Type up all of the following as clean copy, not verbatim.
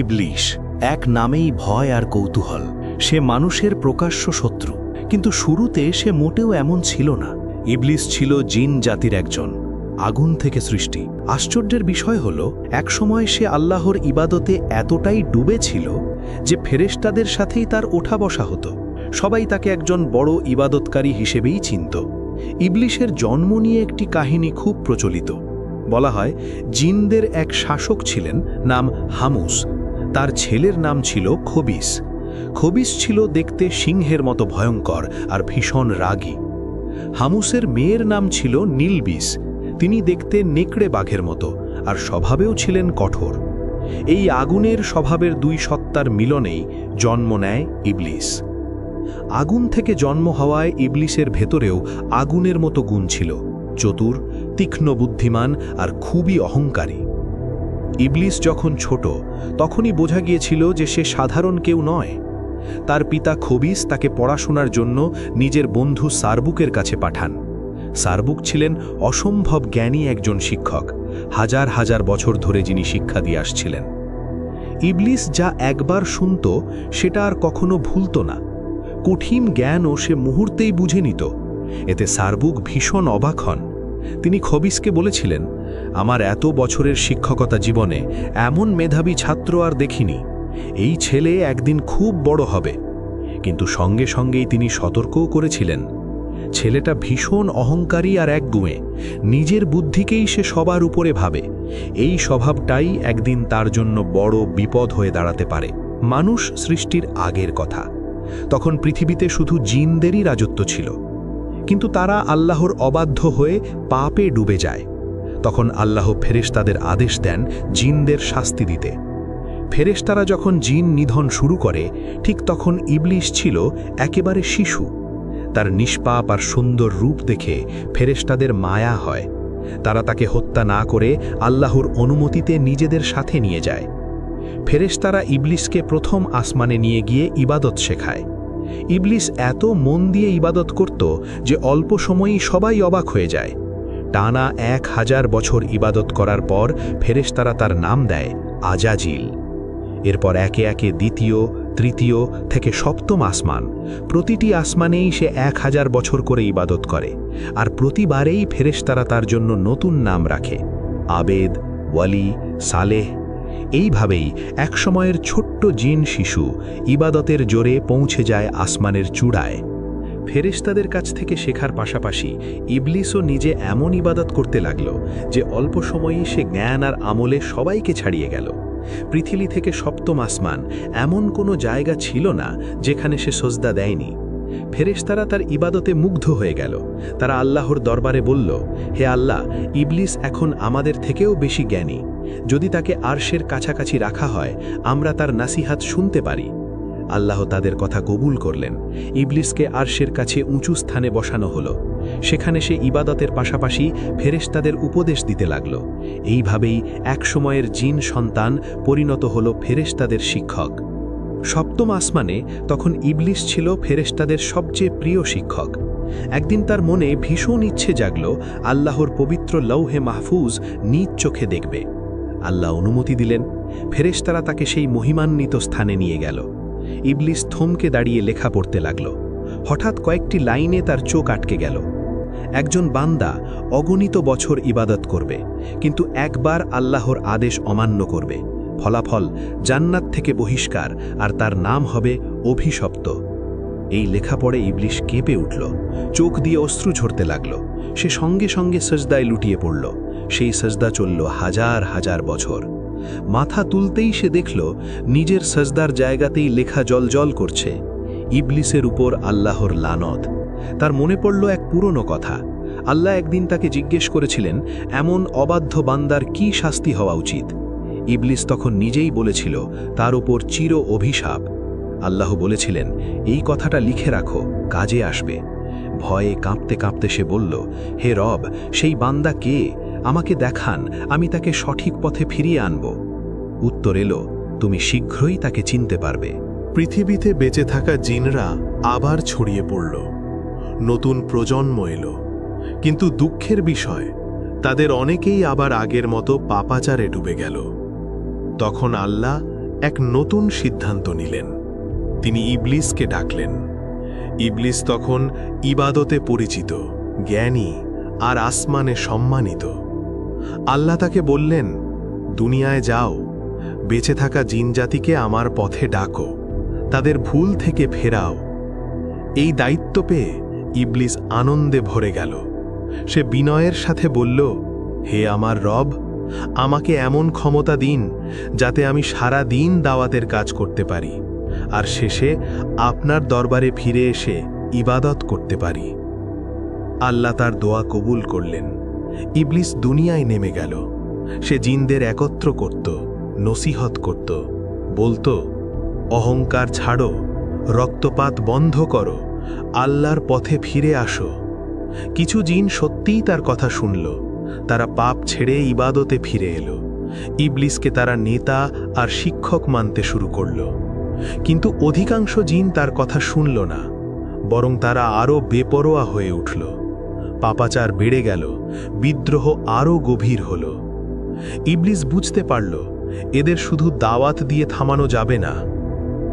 ইবলিশ, এক নামেই ভয় আর কৌতূহল। সে মানুষের প্রকাশ্য শত্রু, কিন্তু শুরুতে সে মোটেও এমন ছিল না। ইবলিশ ছিল জিন জাতির একজন, আগুন থেকে সৃষ্টি। আশ্চর্যের বিষয় হল, একসময় সে আল্লাহর ইবাদতে এতটাই ডুবে ছিল যে ফেরেশতাদের সাথেই তার ওঠা বসা হতো। সবাই তাকে একজন বড় ইবাদতকারী হিসেবেই চিনত। ইবলিশের জন্ম নিয়ে একটি কাহিনী খুব প্রচলিত। বলা হয়, জিনদের এক শাসক ছিলেন, নাম হামুস। তার ছেলের নাম ছিল খবিস। খবিস ছিল দেখতে সিংহের মতো ভয়ঙ্কর আর ভীষণ রাগী। হামুসের মেয়ের নাম ছিল নীলবিস। তিনি দেখতে নেকড়ে বাঘের মতো আর স্বভাবেও ছিলেন কঠোর। এই আগুনের স্বভাবের দুই সত্তার মিলনেই জন্ম নেয় ইবলিশ। আগুন থেকে জন্ম হওয়ায় ইবলিশের ভেতরেও আগুনের মতো গুণ ছিল, চতুর, তীক্ষ্ণ বুদ্ধিমান আর খুবই অহংকারী। ইবলিশ যখন ছোট, তখনই বোঝা গিয়েছিল যে সে সাধারণ কেউ নয়। তার পিতা খবিস তাকে পড়াশোনার জন্য নিজের বন্ধু সারবুকের কাছে পাঠান। সারবুক ছিলেন অসম্ভব জ্ঞানী একজন শিক্ষক, হাজার হাজার বছর ধরে যিনি শিক্ষা দিয়ে আসছিলেন। ইবলিশ যা একবার শুনত সেটা আর কখনো ভুলত না। কঠিন জ্ঞানও সে মুহূর্তেই বুঝে নিত। এতে সারবুক ভীষণ অবাক হন। তিনি খবিসকে বলেছিলেন, আমার এত বছরের শিক্ষকতা জীবনে এমন মেধাবী ছাত্র আর দেখিনি। এই ছেলে একদিন খুব বড় হবে। কিন্তু সঙ্গে সঙ্গেই তিনি সতর্কও করেছিলেন, ছেলেটা ভীষণ অহংকারী আর একগুঁয়ে, নিজের বুদ্ধিকেই সে সবার উপরে ভাবে। এই স্বভাবটাই একদিন তার জন্য বড় বিপদ হয়ে দাঁড়াতে পারে। মানুষ সৃষ্টির আগের কথা। তখন পৃথিবীতে শুধু জিনদেরই রাজত্ব ছিল, কিন্তু তারা আল্লাহর অবাধ্য হয়ে পাপে ডুবে যায়। তখন আল্লাহ ফেরেশতাদের আদেশ দেন জিনদের শাস্তি দিতে। ফেরেশতারা যখন জিন নিধন শুরু করে, ঠিক তখন ইবলিশ ছিল একেবারে শিশু। তার নিষ্পাপ আর সুন্দর রূপ দেখে ফেরেশতাদের মায়া হয়। তারা তাকে হত্যা না করে আল্লাহর অনুমতিতে নিজেদের সাথে নিয়ে যায়। ফেরেশতারা ইবলিশকে প্রথম আসমানে নিয়ে গিয়ে ইবাদত শেখায়। ইবলিশ এত মন দিয়ে ইবাদত করত যে অল্প সময়েই সবাই অবাক হয়ে যায়। টানা 1000 বছর ইবাদত করার পর ফেরেশতারা তার নাম দেয় আজাজিল। এরপর একে একে দ্বিতীয়, তৃতীয় থেকে সপ্তম আসমান, প্রতিটি আসমানেই সে 1000 বছর করে ইবাদত করে। আর প্রতিবারেই ফেরেশতারা তার জন্য নতুন নাম রাখে, আবেদ, ওয়ালি, সালেহ। এইভাবেই একসময়ের ছোট্ট জিন শিশু ইবাদতের জোরে পৌঁছে যায় আসমানের চূড়ায়। ফেরেশতাদের কাছ থেকে শেখার পাশাপাশি ইবলিশও নিজে এমন ইবাদত করতে লাগল যে অল্প সময়েই সে জ্ঞান আর আমলে সবাইকে ছাড়িয়ে গেল। পৃথিবী থেকে সপ্তম আসমান এমন কোনো জায়গা ছিল না যেখানে সে সজদা দেয়নি। ফেরেশতারা তার ইবাদতে মুগ্ধ হয়ে গেল। তারা আল্লাহর দরবারে বলল, হে আল্লাহ, ইবলিশ এখন আমাদের থেকেও বেশি জ্ঞানী। যদি তাকে আরশের কাছাকাছি রাখা হয়, আমরা তার নাসিহাত শুনতে পারি। আল্লাহ তাদের কথা কবুল করলেন। ইবলিশকে আরশের কাছে উঁচু স্থানে বসানো হলো। সেখানে সে ইবাদতের পাশাপাশি ফেরেশতাদের উপদেশ দিতে লাগল। এইভাবেই একসময়ের জিন সন্তান পরিণত হল ফেরেশতাদের শিক্ষক। সপ্তম আসমানে তখন ইবলিশ ছিল ফেরেশতাদের সবচেয়ে প্রিয় শিক্ষক। একদিন তার মনে ভীষণ ইচ্ছে জাগল আল্লাহর পবিত্র লৌহে মাহফুজ নিজ চোখে দেখবে। আল্লাহ অনুমতি দিলেন। ফেরেশতারা তাকে সেই মহিমান্বিত স্থানে নিয়ে গেল। ইবলিশ থমকে দাঁড়িয়ে লেখা পড়তে লাগল। হঠাৎ কয়েকটি লাইনে তার চোখ আটকে গেল। একজন বান্দা অগণিত বছর ইবাদত করবে, কিন্তু একবার আল্লাহর আদেশ অমান্য করবে। ফলাফল জান্নাত থেকে বহিষ্কার, আর তার নাম হবে অভিশপ্ত। এই লেখা পড়ে ইবলিশ কেঁপে উঠল। চোখ দিয়ে অশ্রু ঝরতে লাগল। সে সঙ্গে সঙ্গে সজদায় লুটিয়ে পড়ল। সেই সজদা চলল হাজার হাজার বছর। মাথা তুলতেই সে দেখল নিজের সজদার জায়গাতেই লেখা জলজল করছে, ইবলিশের উপর আল্লাহর লানত। তার মনে পড়ল এক পুরনো কথা। আল্লাহ একদিন তাকে জিজ্ঞেস করেছিলেন, এমন অবাধ্য বান্দার কি শাস্তি হওয়া উচিত? ইবলিশ তখন নিজেই বলেছিল, তার উপর চির অভিশাপ। আল্লাহ বলেছিলেন, এই কথাটা লিখে রাখো, কাজে আসবে। ভয়ে কাঁপতে কাঁপতে সে বলল, হে রব, সেই বান্দা কে? আমাকে দেখান, আমি তাকে সঠিক পথে ফিরিয়ে আনব। উত্তর এলো, তুমি শীঘ্রই তাকে চিনতে পারবে। পৃথিবীতে বেঁচে থাকা জিনরা আবার ছড়িয়ে পড়ল। নতুন প্রজন্ম এলো। কিন্তু দুঃখের বিষয়, তাদের অনেকেই আবার আগের মতো পাপাচারে ডুবে গেল। তখন আল্লাহ এক নতুন সিদ্ধান্ত নিলেন। তিনি ইবলিসকে ডাকলেন। ইবলিস তখন ইবাদতে পরিচিত, জ্ঞানী আর আসমানে সম্মানিত। আল্লাহ তাকে বললেন, দুনিয়ায় যাও, বেঁচে থাকা জিনজাতিকে আমার পথে ডাকো, তাদের ভুল থেকে ফেরাও। এই দায়িত্ব পেয়ে ইবলিস আনন্দে ভরে গেল। সে বিনয়ের সাথে বলল, হে আমার রব, আমাকে এমন ক্ষমতা দিন যাতে আমি সারা দিন দাওয়াতের কাজ করতে পারি আর শেষে আপনার দরবারে ফিরে এসে ইবাদত করতে পারি। আল্লাহ তার দোয়া কবুল করলেন। ইবলিস দুনিয়ায় নেমে গেল। সে জিনদের একত্র করত, নসিহত করত, বলতো, অহংকার ছাড়ো, রক্তপাত বন্ধ করো, আল্লাহর পথে ফিরে আসো। কিছু জিন সত্যিই তার কথা শুনল। তারা পাপ ছেড়ে ইবাদতে ফিরে এলো। ইবলিসকে তারা নেতা আর শিক্ষক মানতে শুরু করল। কিন্তু অধিকাংশ জিন তার কথা শুনল না, বরং তারা আরও বেপরোয়া হয়ে উঠল। পাপাচার বেড়ে গেল, বিদ্রোহ আরও গভীর হল। ইবলিস বুঝতে পারল এদের শুধু দাওয়াত দিয়ে থামানো যাবে না।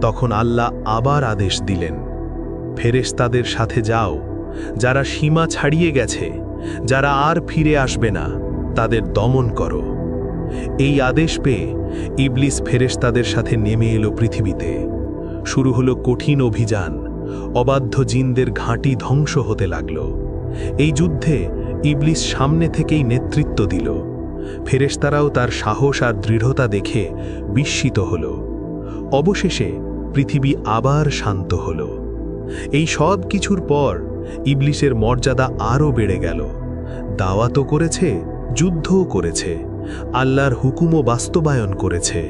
তখন আল্লাহ আবার আদেশ দিলেন, ফেরেশতাদের সাথে যাও, যারা সীমা ছাড়িয়ে গেছে, যারা আর ফিরে আসবে না, তাদের দমন করো। এই আদেশ পেয়ে ইবলিস ফেরেশতাদের সাথে নেমে এলো পৃথিবীতে। শুরু হলো কঠিন অভিযান। অবাধ্য জিনদের ঘাঁটি ধ্বংস হতে লাগল। এই যুদ্ধে ইবলিস সামনে থেকেই নেতৃত্ব দিল। ফেরেশতারাও তার সাহস আর দৃঢ়তা দেখে বিস্মিত হল। অবশেষে পৃথিবী আবার শান্ত হল। এই সব কিছুর পর ইবলিসের মর্যাদা আরও বেড়ে গেল। দাওয়াতও করেছে, যুদ্ধও করেছে, আল্লাহর হুকুমও বাস্তবায়ন করেছে।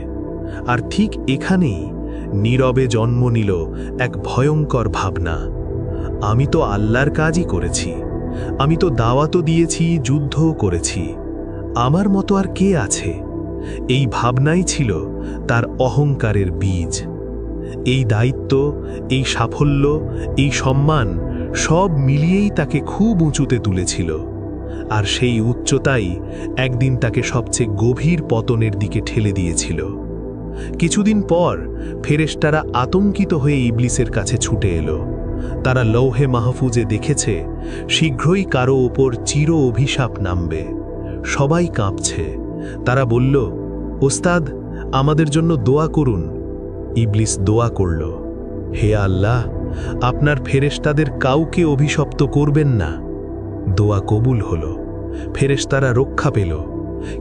আর ঠিক এখানেই নীরবে জন্ম নিল এক ভয়ঙ্কর ভাবনা, আমি তো আল্লাহর কাজই করেছি, আমি তো দাওয়াতও দিয়েছি, যুদ্ধও করেছি, আমার মতো আর কে আছে? এই ভাবনাই ছিল তার অহংকারের বীজ। এই দায়িত্ব, এই সাফল্য, এই সম্মান সব মিলিয়েই তাকে খুব উঁচুতে তুলেছিল। আর সেই উচ্চতাই একদিন তাকে সবচেয়ে গভীর পতনের দিকে ঠেলে দিয়েছিল। কিছুদিন পর ফেরেশতারা আতঙ্কিত হয়ে ইবলিসের কাছে ছুটে এলো। তারা লৌহে মাহফুজে দেখেছে শীঘ্রই কারো ওপর চির অভিশাপ নামবে। সবাই কাঁপছে। তারা বলল, ওস্তাদ, আমাদের জন্য দোয়া করুন। ইবলিস দোয়া করল, হে আল্লাহ, আপনার ফেরেশতাদের কাউকে অভিশপ্ত করবেন না। দোয়া কবুল হল। ফেরেশতারা রক্ষা পেল।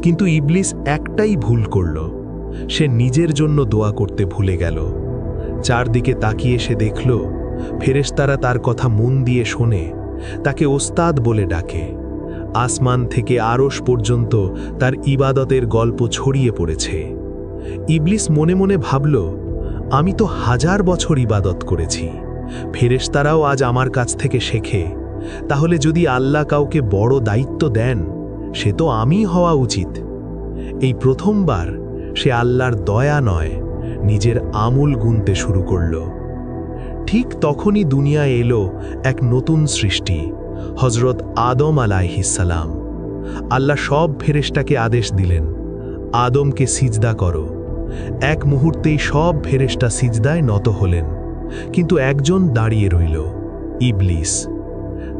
কিন্তু ইবলিস একটাই ভুল করল, সে নিজের জন্য দোয়া করতে ভুলে গেল। চারদিকে তাকিয়ে সে দেখল ফেরেশতারা তার কথা মন দিয়ে শোনে, তাকে ওস্তাদ বলে ডাকে। আসমান থেকে আরশ পর্যন্ত তার ইবাদতের গল্প ছড়িয়ে পড়েছে। ইবলিস মনে মনে ভাবল, আমি তো 1000 বছর ইবাদত করেছি, ফেরেশতারাও আজ আমার কাছ থেকে শেখে। তাহলে যদি আল্লাহ কাউকে বড় দায়িত্ব দেন, সে তো আমিই হওয়া উচিত। এই প্রথমবার সে আল্লাহর দয়া নয়, নিজের আমূল গুনতে শুরু করল। ঠিক তখনই দুনিয়ায় এলো এক নতুন সৃষ্টি, হযরত আদম আলাইহিসসালাম। আল্লাহ সব ফেরেশতাকে আদেশ দিলেন, আদমকে সিজদা করো। এক মুহূর্তেই সব ফেরেশতা সিজদায় নত হলেন, কিন্তু একজন দাঁড়িয়ে রইল, ইবলিস।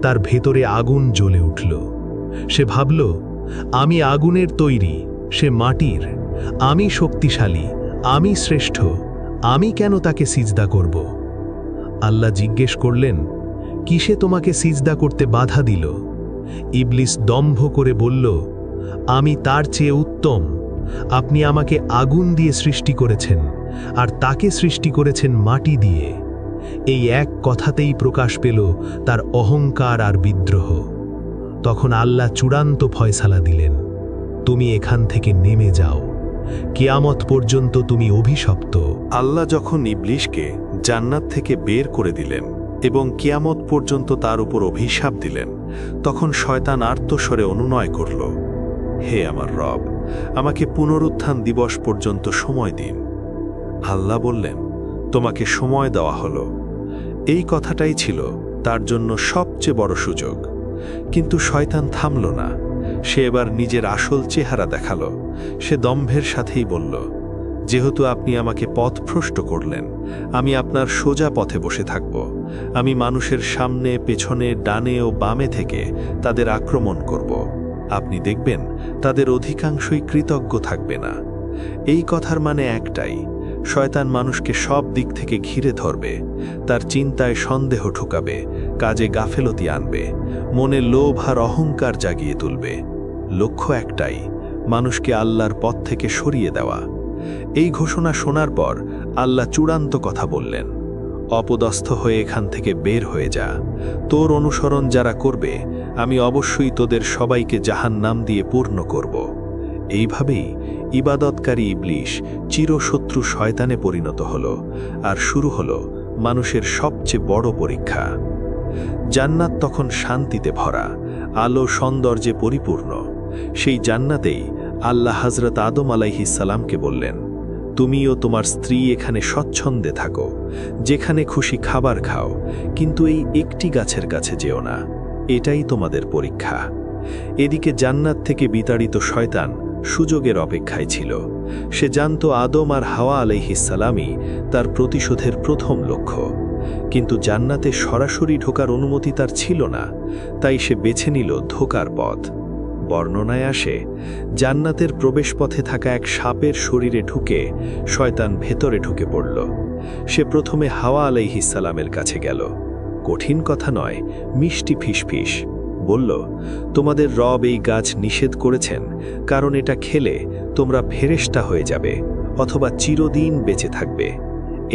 তার ভেতরে আগুন জ্বলে উঠল। সে ভাবল, আমি আগুনের তৈরি, সে মাটির, আমি শক্তিশালী, আমি শ্রেষ্ঠ, আমি কেন তাকে সিজদা করব? আল্লাহ জিজ্ঞেস করলেন, কিসে তোমাকে সিজদা করতে বাধা দিল? ইবলিস দম্ভ করে বলল, আমি তার চেয়ে উত্তম। আপনি আমাকে আগুন দিয়ে সৃষ্টি করেছেন, আর তাকে সৃষ্টি করেছেন মাটি দিয়ে। এই এক কথাতেই প্রকাশ পেল তার অহংকার আর বিদ্রোহ। তখন আল্লাহ চূড়ান্ত ফয়সালা দিলেন, তুমি এখান থেকে নেমে যাও, কিয়ামত পর্যন্ত তুমি অভিশপ্ত। আল্লাহ যখন ইবলিসকে জান্নাত থেকে বের করে দিলেন এবং কিয়ামত পর্যন্ত তার উপর অভিশাপ দিলেন, তখন শয়তান আর্তস্বরে অনুনয় করল, হে আমার রব, আমাকে পুনরুত্থান দিবস পর্যন্ত সময় দিন। আল্লাহ বললেন, তোমাকে সময় দেওয়া হলো। এই কথাটাই ছিল তার জন্য সবচেয়ে বড় সুযোগ। কিন্তু শয়তান থামল না। সে এবার নিজের আসল চেহারা দেখালো। সে দম্ভের সাথেই বলল, যেহেতু আপনি আমাকে পথভ্রষ্ট করলেন, আমি আপনার সোজা পথে বসে থাকব। আমি মানুষের সামনে, পেছনে, ডানে ও বামে থেকে তাদের আক্রমণ করব। আপনি দেখবেন তাদের অধিকাংশই কৃতজ্ঞ থাকবে না। এই কথার মানে একটাই, শয়তান মানুষকে সব দিক থেকে ঘিরে ধরবে, তার চিন্তায় সন্দেহ ঢুকাবে, কাজে গাফেলতি আনবে, মনে লোভ আর অহংকার জাগিয়ে তুলবে। লক্ষ্য একটাই, মানুষকে আল্লাহর পথ থেকে সরিয়ে দেওয়া। এই ঘোষণা শোনার পর আল্লাহ চূড়ান্ত কথা বললেন, অপদস্থ হয়ে এখান থেকে বের হয়ে যা। তোর অনুসরণ যারা করবে, আমি অবশ্যই তোদের সবাইকে জাহান্নাম দিয়ে পূর্ণ করব। এইভাবেই ইবাদতকারী ইবলিশ চিরশত্রু শয়তানে পরিণত হল, আর শুরু হল মানুষের সবচেয়ে বড় পরীক্ষা। জান্নাত তখন শান্তিতে ভরা, আলো সৌন্দর্যে পরিপূর্ণ। সেই জান্নাতেই আল্লাহ হযরত আদম আলাইহিস সালামকে বললেন, তুমি ও তোমার স্ত্রী এখানে স্বচ্ছন্দে থাকো, যেখানে খুশি খাবার খাও, কিন্তু এই একটি গাছের কাছে যেও না, এটাই তোমাদের পরীক্ষা। এদিকে জান্নাত থেকে বিতাড়িত শয়তান সুযোগের অপেক্ষায় ছিল। সে জানত আদম আর হাওয়া আলাইহিস সালামই তার প্রতিশোধের প্রথম লক্ষ্য, কিন্তু জান্নাতে সরাসরি ঢোকার অনুমতি তার ছিল না, তাই সে বেছে নিল ধোঁকার পথ। বর্ণনায় আসে, জান্নাতের প্রবেশপথে থাকা এক সাপের শরীরে ঢুকে শয়তান ভেতরে ঢুকে পড়ল। সে প্রথমে হাওয়া আলাইহিস সালামের কাছে গেল। কঠিন কথা নয়, মিষ্টি ফিসফিস বলল, তোমাদের রব এই গাছ নিষেধ করেছেন, কারণ এটা খেলে তোমরা ফেরেশতা হয়ে যাবে অথবা চিরদিন বেঁচে থাকবে।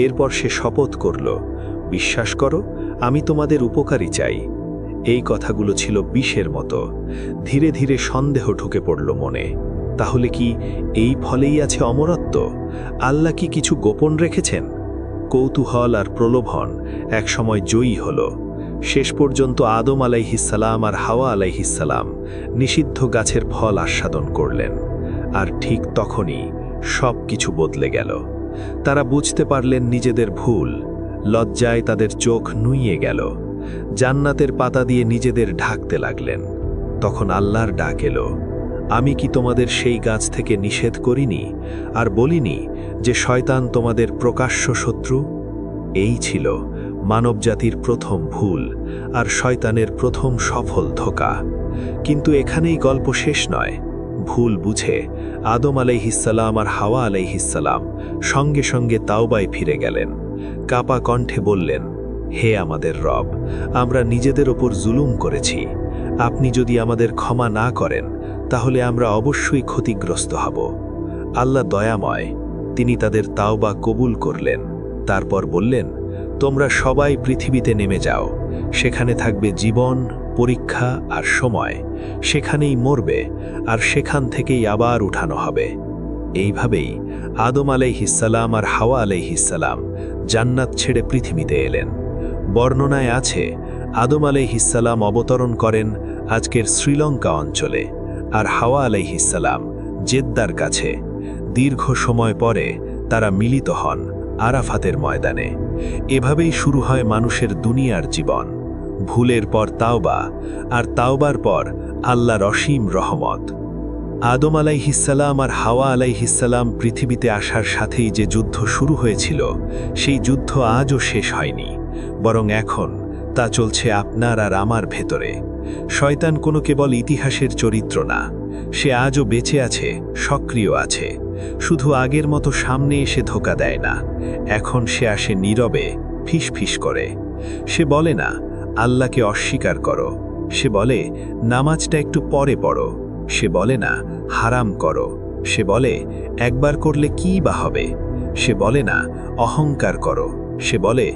এরপর সে শপথ করল, বিশ্বাস করো, আমি তোমাদের উপকারী চাই। এই কথাগুলো ছিল বিষের মতো। ধীরে ধীরে সন্দেহ ঢুকে পড়ল মনে। তাহলে কি এই ফলেই আছে অমরত্ব? আল্লাহ কি কিছু গোপন রেখেছেন? কৌতূহল আর প্রলোভন একসময় জয়ী হল। শেষ পর্যন্ত আদম আলাইহিস সালাম আর হাওয়া আলাইহিস সালাম নিষিদ্ধ গাছের ফল আস্বাদন করলেন। আর ঠিক তখনই সব কিছু বদলে গেল। তারা বুঝতে পারলেন নিজেদের ভুল। লজ্জায় তাদের চোখ নুইয়ে গেল। জান্নাতের পাতা দিয়ে নিজেদের ঢাকতে লাগলেন। তখন আল্লাহর ডাক এলো, আমি কি তোমাদের সেই গাছ থেকে নিষেধ করিনি আর বলিনি যে শয়তান তোমাদের প্রকাশ্য শত্রু? এই ছিল মানবজাতির প্রথম ভুল আর শয়তানের প্রথম সফল ধোঁকা। কিন্তু এখানেই গল্প শেষ নয়। ভুল বুঝে আদম আলাইহিস সালাম আর হাওয়া আলাইহিস সালাম সঙ্গে সঙ্গে তাওবায় ফিরে গেলেন। কাপা কণ্ঠে বললেন, হে আমাদের রব, আমরা নিজেদের ওপর জুলুম করেছি। আপনি যদি আমাদের ক্ষমা না করেন, তাহলে আমরা অবশ্যই ক্ষতিগ্রস্ত হব। আল্লাহ দয়াময়, তিনি তাদের তাওবা কবুল করলেন। তারপর বললেন, তোমরা সবাই পৃথিবীতে নেমে যাও। সেখানে থাকবে জীবন, পরীক্ষা আর সময়। সেখানেই মরবে, আর সেখান থেকেই আবার উঠানো হবে। এইভাবেই আদম আলাইহিস সালাম আর হাওয়া আলাইহিস সালাম জান্নাত ছেড়ে পৃথিবীতে এলেন। বর্ণনায় আছে, আদম আলাইহিস সালাম অবতরণ করেন আজকের শ্রীলঙ্কা অঞ্চলে, আর হাওয়া আলাইহিস সালাম জেদ্দার কাছে। দীর্ঘ সময় পরে তারা মিলিত হন আরাফাতের ময়দানে। এভাবেই শুরু হয় মানুষের দুনিয়ার জীবন। ভুলের পর তাওবা, আর তাওবার পর আল্লাহর অসীম রহমত। আদম আলাইহিস সালাম আর হাওয়া আলাইহিস সালাম পৃথিবীতে আসার সাথেই যে যুদ্ধ শুরু হয়েছিল, সেই যুদ্ধ আজও শেষ হয়নি, বরং এখন তা চলছে আপনার আর আমার ভেতরে। শয়তান কোনো কেবল ইতিহাসের চরিত্র না, সে আজও বেঁচে আছে, সক্রিয় আছে। শুধু আগের মতো সামনে এসে ধোঁকা দেয় না, এখন সে আসে নীরবে, ফিসফিস করে। সে বলে না, আল্লাহকে অস্বীকার করো। সে বলে, নামাজটা একটু পরে পড়ো। সে বলে না, হারাম করো। সে বলে, একবার করলে কী বা হবে? সে বলে না, অহংকার করো। সে বলে,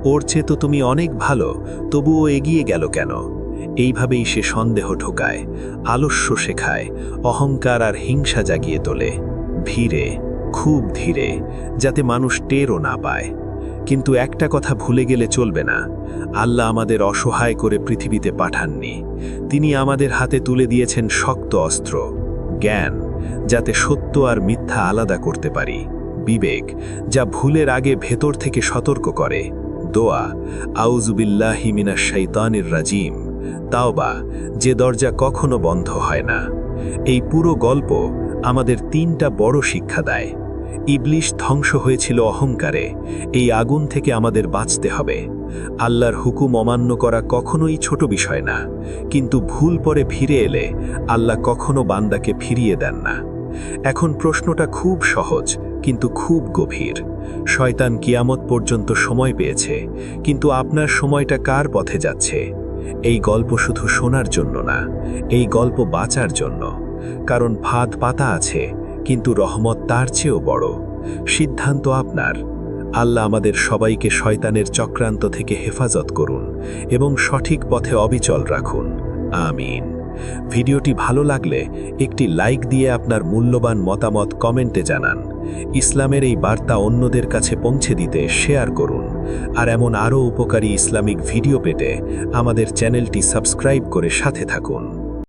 ওর চেয়ে তো তুমি অনেক ভালো, তবুও এগিয়ে গেল কেন? এইভাবেই সে সন্দেহ ঢোকায়, আলস্য শেখায়, অহংকার আর হিংসা জাগিয়ে তোলে। ধীরে, খুব ধীরে, যাতে মানুষ টেরও না পায়। কিন্তু একটা কথা ভুলে গেলে চলবে না, আল্লাহ আমাদের অসহায় করে পৃথিবীতে পাঠাননি। তিনি আমাদের হাতে তুলে দিয়েছেন শক্ত অস্ত্র, জ্ঞান, যাতে সত্য আর মিথ্যা আলাদা করতে পারি, বিবেক, যা ভুলের আগে ভেতর থেকে সতর্ক করে, দোয়া, আউযু বিল্লাহি মিনাশ শাইতানির রাজিম, তাওবা, যে দরজা কখনো বন্ধ হয় না। এই পুরো গল্প আমাদের তিনটা বড় শিক্ষা দেয়। ইবলিশ ধ্বংস হয়েছিল অহংকারে। এই আগুন থেকে আমাদের বাঁচতে হবে। আল্লাহর হুকুম অমান্য করা কখনোই ছোট বিষয় না, কিন্তু ভুল পরে ফিরে এলে আল্লাহ কখনো বান্দাকে ফিরিয়ে দেন না। এখন প্রশ্নটা খুব সহজ কিন্তু খুব গভীর। শয়তান কিয়ামত পর্যন্ত সময় পেয়েছে, কিন্তু আপনার সময়টা কার পথে যাচ্ছে? এই গল্প শুধু শোনার জন্য না, এই গল্প বাঁচার জন্য। কারণ ফাঁদ পাতা আছে, কিন্তু রহমত তার চেয়েও বড়। সিদ্ধান্ত আপনার। আল্লাহ আমাদের সবাইকে শয়তানের চক্রান্ত থেকে হেফাজত করুন এবং সঠিক পথে অবিচল রাখুন। আমিন। ভিডিওটি ভালো লাগলে একটি লাইক দিয়ে আপনার মূল্যবান মতামত কমেন্টে জানান। ইসলামের এই বার্তা অন্যদের কাছে পৌঁছে দিতে শেয়ার করুন। আর এমন আরও উপকারী ইসলামিক ভিডিও পেতে আমাদের চ্যানেলটি সাবস্ক্রাইব করে সাথে থাকুন।